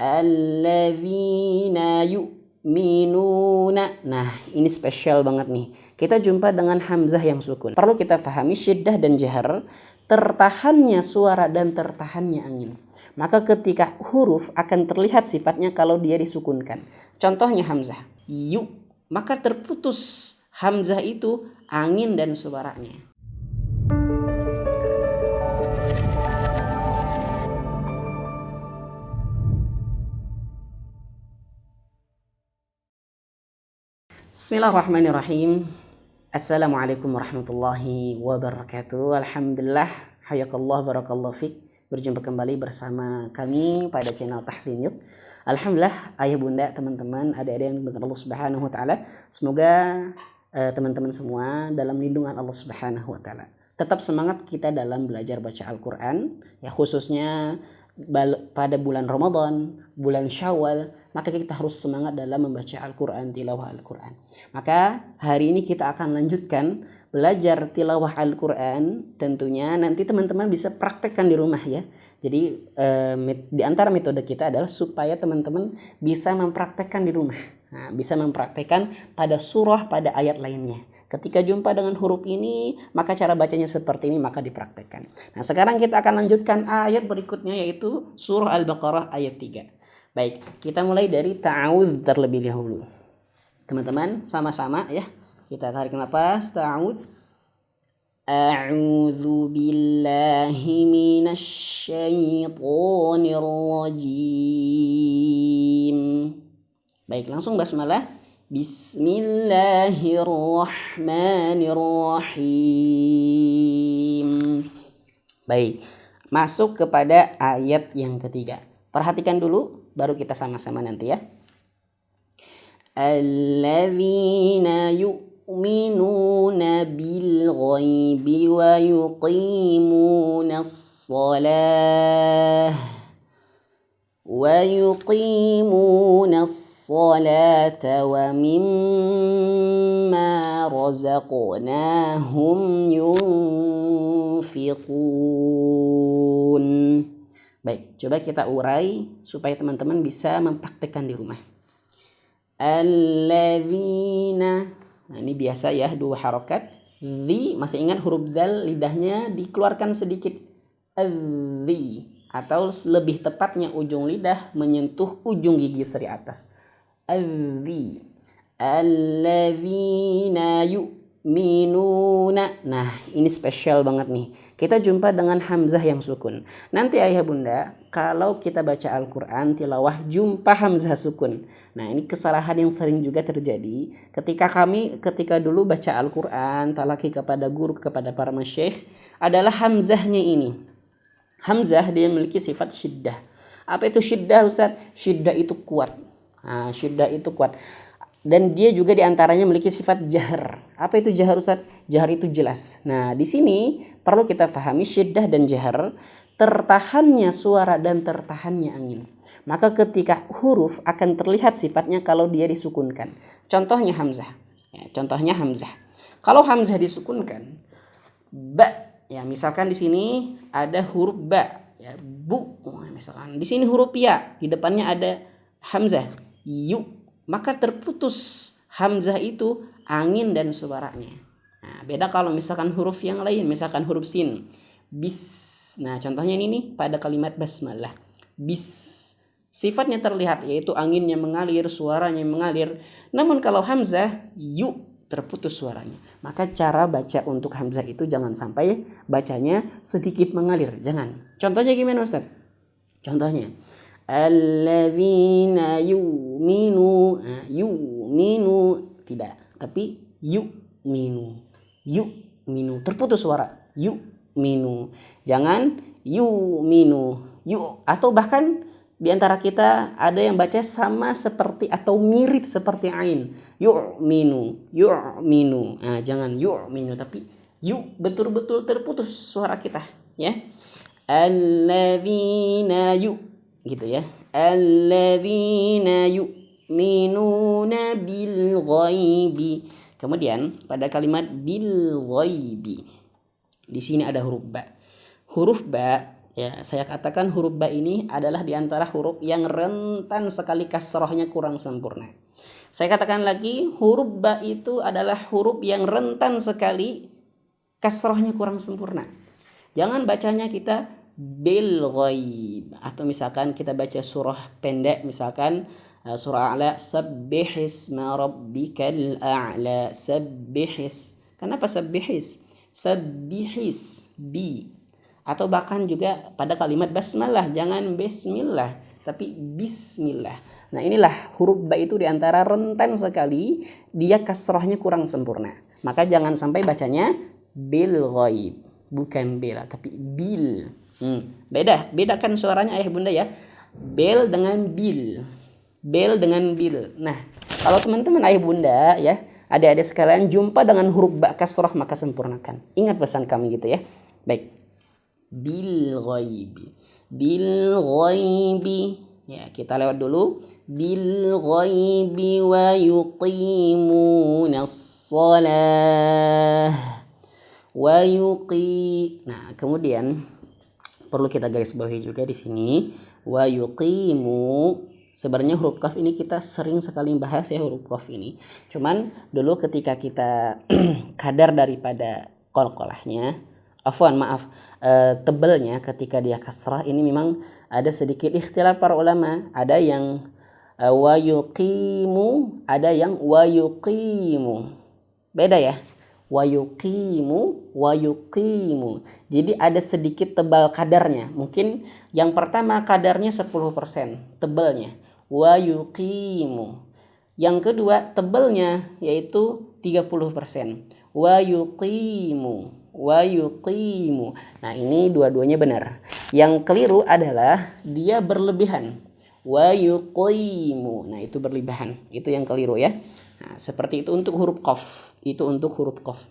alladzina yu'minuna. Nah, ini spesial banget nih. Kita jumpa dengan hamzah yang sukun. Perlu kita pahami syiddah dan jahar, tertahannya suara dan tertahannya angin. Maka ketika huruf akan terlihat sifatnya kalau dia disukunkan. Contohnya hamzah, yu, maka terputus hamzah itu angin dan suaranya. Bismillahirrahmanirrahim. Assalamualaikum warahmatullahi wabarakatuh. Alhamdulillah, hayakallah, barakallahu fik. Berjumpa kembali bersama kami pada channel Tahsin Yuk. Alhamdulillah, ayah bunda, teman-teman, adik-adik yang dimuliakan Allah Subhanahu wa taala. Semoga teman-teman semua dalam lindungan Allah Subhanahu wa taala. Tetap semangat kita dalam belajar baca Al-Qur'an, ya khususnya pada bulan Ramadan, bulan Syawal, maka kita harus semangat dalam membaca Al-Quran, tilawah Al-Quran. Maka hari ini kita akan lanjutkan belajar tilawah Al-Quran. Tentunya nanti teman-teman bisa praktekkan di rumah ya. Jadi di antara metode kita adalah supaya teman-teman bisa mempraktekkan di rumah. Nah, bisa mempraktekkan pada surah, pada ayat lainnya. Ketika jumpa dengan huruf ini, maka cara bacanya seperti ini, maka dipraktekkan. Nah, sekarang kita akan lanjutkan ayat berikutnya, yaitu surah Al-Baqarah ayat 3. Baik, kita mulai dari ta'awudz terlebih dahulu. Teman-teman, sama-sama ya. Kita tarik nafas, ta'awudz. A'udzu billahi minasy syaithanir rajim. Baik, langsung basmalah. Bismillahirrahmanirrahim. Baik, masuk kepada ayat yang ketiga. Perhatikan dulu, baru kita sama-sama nanti ya. Alladzina yu'minuna bil ghaibi wa yuqimunas shalah. وَيُقِيمُونَ الصَّلَاةَ وَمِمَّا رَزَقْنَاهُمْ يُنْفِقُونَ. Baik, coba kita urai supaya teman-teman bisa mempraktekkan di rumah. Alladzina. Nah, ini biasa ya, 2 harokat. Dhi, masih ingat huruf dal, lidahnya dikeluarkan sedikit. Dhi. Atau lebih tepatnya ujung lidah menyentuh ujung gigi seri atas. Alladzi. Alladzina yu'minuna. Nah, ini spesial banget nih. Kita jumpa dengan hamzah yang sukun. Nanti ayah bunda, kalau kita baca Al-Quran tilawah jumpa hamzah sukun. Nah, ini kesalahan yang sering juga terjadi ketika dulu baca Al-Quran, talaki kepada guru, kepada para masyayikh, adalah hamzahnya ini. Hamzah dia memiliki sifat syiddah. Apa itu syiddah, Ustaz? Syiddah itu kuat. Nah, syiddah itu kuat. Dan dia juga diantaranya memiliki sifat jahar. Apa itu jahar, Ustaz? Jahar itu jelas. Nah, di sini perlu kita pahami syiddah dan jahar, tertahannya suara dan tertahannya angin. Maka ketika huruf akan terlihat sifatnya kalau dia disukunkan. Contohnya hamzah. Ya, contohnya hamzah. Kalau hamzah disukunkan, ba. Ya, misalkan di sini ada huruf ba, ya, bu. Misalkan di sini huruf ya, di depannya ada hamzah, yu. Maka terputus hamzah itu angin dan suaranya. Nah, beda kalau misalkan huruf yang lain, misalkan huruf sin, bis. Nah, contohnya ini nih pada kalimat basmalah, bis. Sifatnya terlihat yaitu anginnya mengalir, suaranya mengalir. Namun kalau hamzah, yu, terputus suaranya. Maka cara baca untuk hamzah itu jangan sampai bacanya sedikit mengalir. Jangan. Contohnya gimana, Ustaz? Contohnya, alladzina yu'minu. Yu'minu tidak, tapi yu'minu. Yu'minu. Terputus suara. Yu'minu. Jangan yu'minu. Atau bahkan di antara kita ada yang baca sama seperti atau mirip seperti ain. Yu'minu. Nah, jangan yu'minu tapi betul-betul terputus suara kita, ya. Alladzina gitu ya. Alladzina yu'minuna bil ghaibi. Kemudian pada kalimat bil ghaibi, di sini ada huruf ba. Huruf ba Ya, saya katakan huruf ba ini adalah di antara huruf yang rentan sekali kasrohnya kurang sempurna. Saya katakan lagi, huruf ba itu adalah huruf yang rentan sekali kasrohnya kurang sempurna. Jangan bacanya kita bil ghaib, atau misalkan kita baca surah pendek, misalkan surah A'la, sabbihisma rabbikal a'la, sabbihis. Kenapa sabbihis? Sabbihis bi. Atau bahkan juga pada kalimat basmalah, jangan bismillah tapi bismillah. Nah, inilah huruf ba itu diantara rentan sekali dia kasrahnya kurang sempurna. Maka jangan sampai bacanya bil ghaib, bukan bil tapi bil. Bedakan suaranya ayah bunda ya. Bel dengan bil. Bel dengan bil. Nah, kalau teman-teman ayah bunda ya, adik-adik sekalian jumpa dengan huruf ba kasrah maka sempurnakan. Ingat pesan kami gitu ya. Baik. Bil ghaibi, bil ghaibi, ya kita lewat dulu. Bil ghaibi wa yuqimunas shalah wa nah kemudian perlu kita garis bawahi juga di sini wa yuqimu. Sebenarnya huruf qaf ini kita sering sekali bahas ya, huruf qaf ini. Cuman dulu ketika kita kadar daripada qalqalahnya, tebelnya ketika dia kasrah ini memang ada sedikit ikhtilaf para ulama. Ada yang wa yuqimu, ada yang wa yuqimu. Beda ya. Wa yuqimu, wa yuqimu. Jadi ada sedikit tebal kadarnya. Mungkin yang pertama kadarnya 10% tebelnya. Wa yuqimu. Yang kedua tebelnya yaitu 30%. Wa yuqimu, wa yuqimu. Nah, ini dua-duanya benar. Yang keliru adalah dia berlebihan. Wa yuqimu. Nah, itu berlebihan. Itu yang keliru ya. Nah, seperti itu untuk huruf qaf. Itu untuk huruf qaf.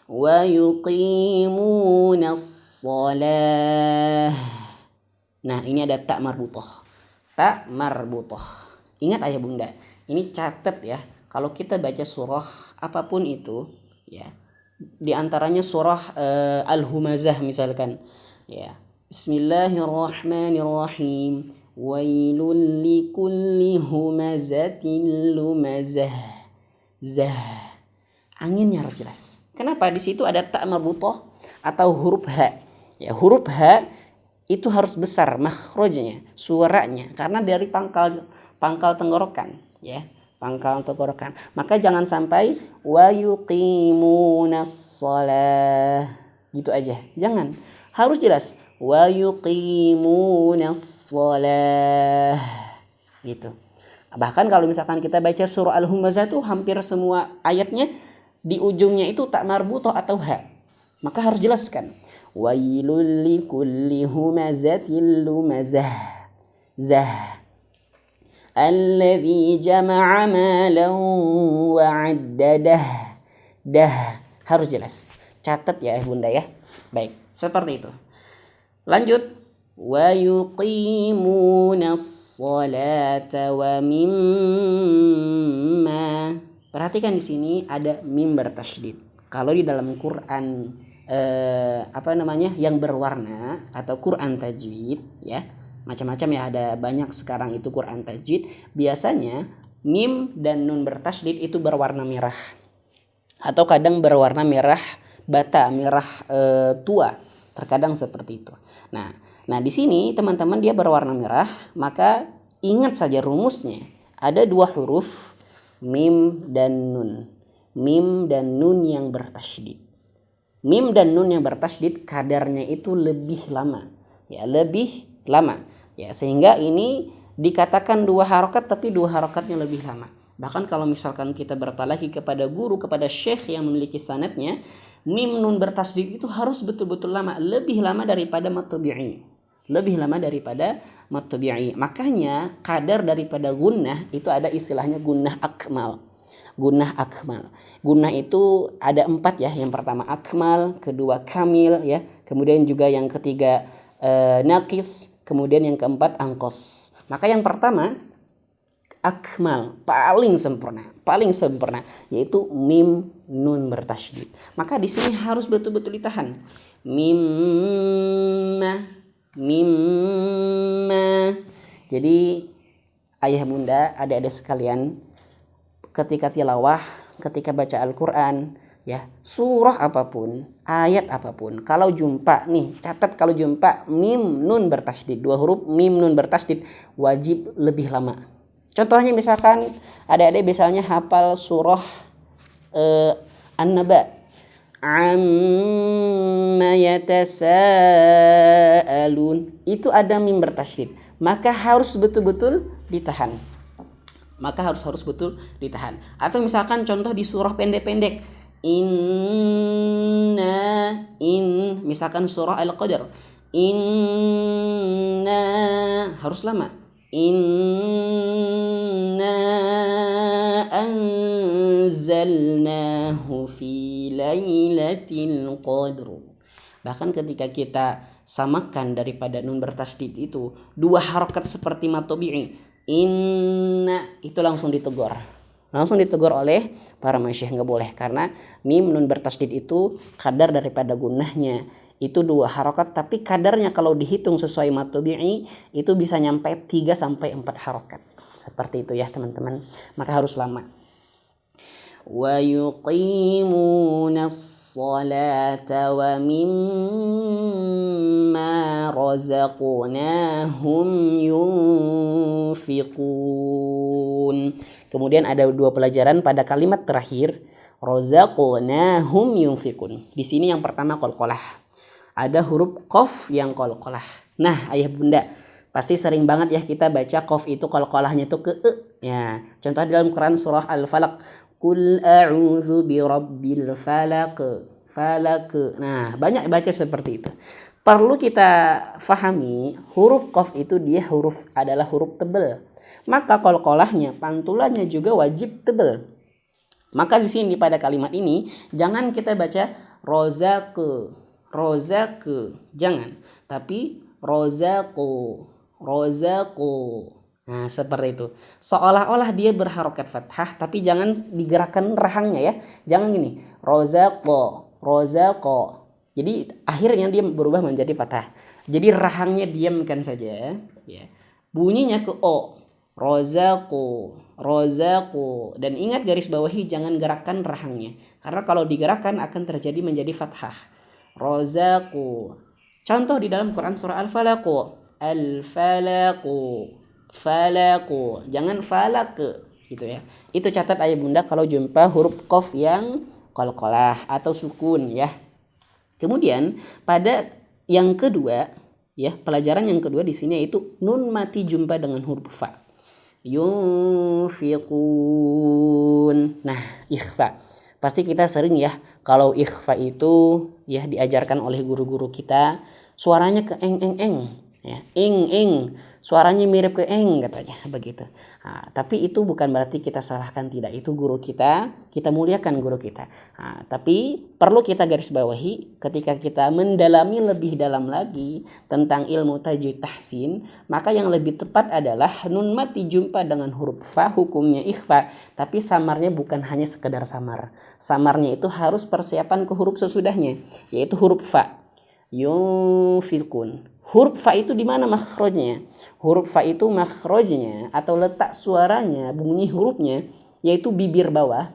Wa yuqimunas shalah. Nah, ini ada tak marbutah. Tak marbutah. Ingat ayah bunda, ini catat ya. Kalau kita baca surah apapun itu ya, di antaranya surah Al-Humazah misalkan ya, Bismillahirrahmanirrahim, wailul likulli humazatil lumazah. Anginnya harus jelas. Kenapa? Di situ ada ta marbutah atau huruf ha. Ya, huruf ha itu harus besar makhrajnya, suaranya, karena dari pangkal tenggorokan ya. Pangkal tenggorokan. Maka jangan sampai wa yuqimunas shalah gitu aja. Jangan. Harus jelas wa yuqimunas shalah gitu. Bahkan kalau misalkan kita baca surah Al-Humazah itu hampir semua ayatnya di ujungnya itu tak marbutah atau ha. Maka harus jelaskan. Wailul likulli humazatil lumazah. Alladzi jama'a malan wa 'addadah. Harus jelas. Catat ya bunda ya. Baik, seperti itu. Lanjut. Wa yuqimunas salata wa mimma. Perhatikan di sini ada mim bertasydid. Kalau di dalam Quran yang berwarna atau Quran tajwid ya, macam-macam ya, ada banyak sekarang itu Quran tajwid. Biasanya mim dan nun bertasydid itu berwarna merah atau kadang berwarna merah bata, merah tua, terkadang seperti itu. Nah di sini teman-teman dia berwarna merah, maka ingat saja rumusnya. Ada dua huruf mim dan nun. Mim dan nun yang bertasydid. Mim dan nun yang bertasydid kadarnya itu lebih lama. Ya, lebih lama. Ya, sehingga ini dikatakan dua harokat tapi dua harokatnya lebih lama. Bahkan kalau misalkan kita bertalahi kepada guru, kepada syekh yang memiliki sanadnya, mim nun bertasydid itu harus betul-betul lama, lebih lama daripada mad tabi'i. Lebih lama daripada mad tabi'i. Makanya kadar daripada gunnah itu ada istilahnya gunnah akmal. Gunnah akmal. Gunnah itu ada 4 ya. Yang pertama akmal, kedua kamil ya. Kemudian juga yang ketiga nakis, kemudian yang keempat angkos. Maka yang pertama akmal, paling sempurna yaitu mim nun bertasydid. Maka di sini harus betul-betul ditahan. mimma, mimma. Jadi ayah bunda, adik-adik sekalian, ketika tilawah, ketika baca Al-Quran, ya surah apapun, ayat apapun, kalau jumpa nih, catat kalau jumpa mim nun bertasydid, dua huruf mim nun bertasydid, wajib lebih lama. Contohnya misalkan adik-adik misalnya hafal surah An-Naba, amma yatasaalun, itu ada mim bertasydid, maka harus betul-betul ditahan. Harus betul ditahan. Atau misalkan contoh di surah pendek-pendek, misalkan surah Al-Qadr, inna, harus lama, inna anzalnahu fi lailatul qadr. Bahkan ketika kita samakan daripada nun bertasydid itu dua harokat seperti matobi'i, inna, itu langsung ditegur oleh para masyayikh, nggak boleh, karena mim nun bertasydid itu kadar daripada gunnahnya itu dua harokat, tapi kadarnya kalau dihitung sesuai matobi'i itu bisa nyampe 3 sampai 4 harokat, seperti itu ya teman-teman, maka harus lama. Wa yuqimunas salata wa mimma razaqnahum yunfiqun. Kemudian ada 2 pelajaran pada kalimat terakhir, razaqnahum yunfiqun. Di sini yang pertama qalqalah, ada huruf qaf yang qalqalah. Nah ayah bunda, pasti sering banget ya kita baca qaf itu qalqalahnya tuh ke ya. Contoh dalam Quran surah Al-Falaq, Qul a'udzu birabbil falaq. Nah, banyak baca seperti itu. Perlu kita fahami, huruf qaf itu dia adalah huruf tebal. Maka qalqalahnya, pantulannya juga wajib tebal. Maka di sini pada kalimat ini jangan kita baca rozaqu, jangan, tapi rozaqu. Nah seperti itu, seolah-olah dia berharokat fathah, tapi jangan digerakkan rahangnya ya, jangan gini rozaqo, jadi akhirnya dia berubah menjadi fathah, jadi rahangnya diamkan saja ya, bunyinya ke o, rozaqo, dan ingat garis bawahi jangan gerakkan rahangnya, karena kalau digerakkan akan terjadi menjadi fathah. Rozaqo, contoh di dalam Quran surah Al-Falaq, falaqu, jangan falaq gitu ya. Itu catat ayah bunda kalau jumpa huruf qaf yang qalqalah atau sukun ya. Kemudian pada yang kedua ya, pelajaran yang kedua di sini yaitu nun mati jumpa dengan huruf fa. Yunfiqun. Nah, ikhfa. Pasti kita sering ya kalau ikhfa itu ya diajarkan oleh guru-guru kita, suaranya ke eng ya, ing, suaranya mirip ke eng katanya begitu. Nah, tapi itu bukan berarti kita salahkan, tidak, itu guru kita muliakan guru kita. Nah, tapi perlu kita garis bawahi ketika kita mendalami lebih dalam lagi tentang ilmu tajwid tahsin, maka yang lebih tepat adalah nun mati jumpa dengan huruf fa hukumnya ikhfa, tapi samarnya bukan hanya sekedar samar. Samarnya itu harus persiapan ke huruf sesudahnya, yaitu huruf fa. Yunfiqun. Huruf fa itu di mana makhrajnya? Huruf fa itu makhrajnya atau letak suaranya, bunyi hurufnya yaitu bibir bawah,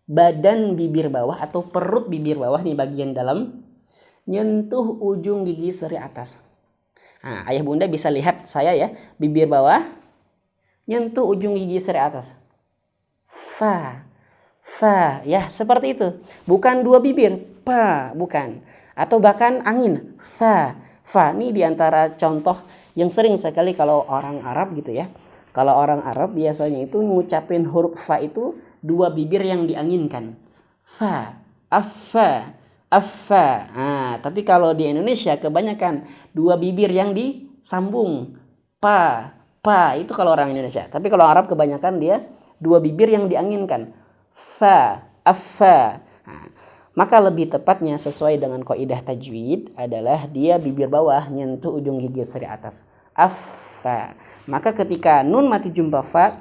badan bibir bawah atau perut bibir bawah nih bagian dalam, nyentuh ujung gigi seri atas. Nah, ayah bunda bisa lihat saya ya, bibir bawah nyentuh ujung gigi seri atas. Fa ya, seperti itu. Bukan dua bibir, pa, bukan. Atau bahkan angin, fa ini diantara contoh yang sering sekali kalau orang Arab gitu ya. Kalau orang Arab biasanya itu ngucapin huruf fa itu dua bibir yang dianginkan. Fa, affa. Nah, tapi kalau di Indonesia kebanyakan dua bibir yang disambung. Pa itu kalau orang Indonesia. Tapi kalau Arab kebanyakan dia dua bibir yang dianginkan. Fa, affa. Nah, maka lebih tepatnya sesuai dengan kaidah tajwid adalah dia bibir bawah nyentuh ujung gigi seri atas. Affa. Maka ketika nun mati jumpa fa,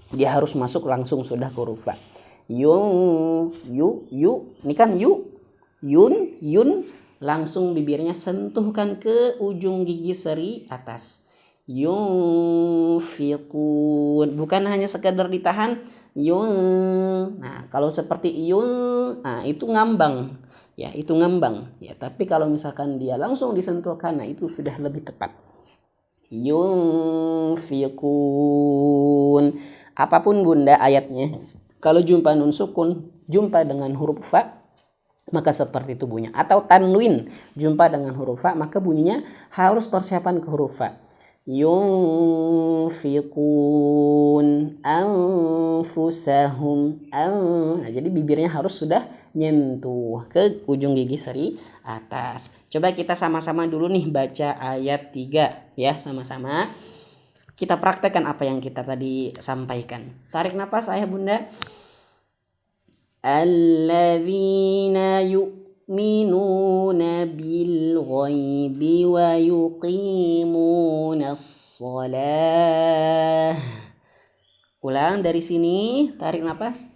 dia harus masuk langsung sudah ke huruf fa. Yu. Ini kan yu. Yun. langsung bibirnya sentuhkan ke ujung gigi seri atas. Yunfiqun, bukan hanya sekedar ditahan yun. Nah, kalau seperti yun, nah itu ngambang. Ya, itu ngambang. Ya, tapi kalau misalkan dia langsung disentuhkan, nah itu sudah lebih tepat. Yunfiqun. Apapun Bunda ayatnya, kalau jumpa nun sukun, jumpa dengan huruf fa, maka seperti itu bunyinya. Atau tanwin, jumpa dengan huruf fa, maka bunyinya harus persiapan ke huruf fa. Yunfiqun anfusahum. Nah, jadi bibirnya harus sudah nyentuh ke ujung gigi seri atas. Coba kita sama-sama dulu nih baca ayat 3 ya, sama-sama. Kita praktekkan apa yang kita tadi sampaikan. Tarik nafas ayah bunda. Alladzina yu'minuna bil ghaibi wa yuqimunas shalah. Ulang dari sini, tarik nafas.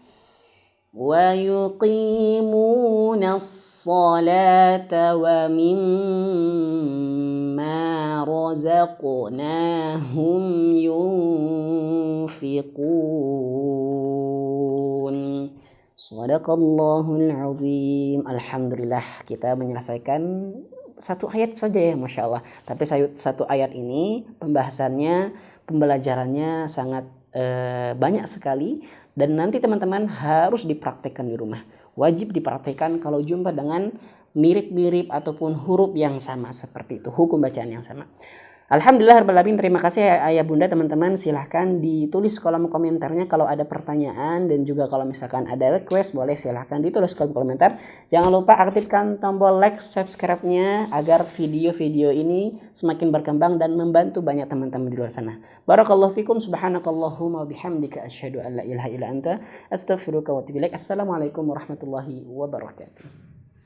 Wa yuqimunas salata wa mimma razaqnahum yunfiqun. Shadaqallahul azim. Alhamdulillah kita menyelesaikan satu ayat saja ya, Masya Allah. Tapi satu ayat ini pembahasannya, pembelajarannya sangat banyak sekali. Dan nanti teman-teman harus dipraktekkan di rumah. Wajib dipraktekkan kalau jumpa dengan mirip-mirip ataupun huruf yang sama seperti itu. Hukum bacaan yang sama. Alhamdulillah rabbil alamin. Terima kasih ayah bunda teman-teman. Silahkan ditulis kolom komentarnya kalau ada pertanyaan. Dan juga kalau misalkan ada request boleh silahkan ditulis kolom komentar. Jangan lupa aktifkan tombol like, subscribe-nya agar video-video ini semakin berkembang dan membantu banyak teman-teman di luar sana. Barakallahu fikum. Subhanakallahumma bihamdika asyhadu an la ilaha illa anta astaghfiruka wa atubu ilaik. Assalamualaikum warahmatullahi wabarakatuh.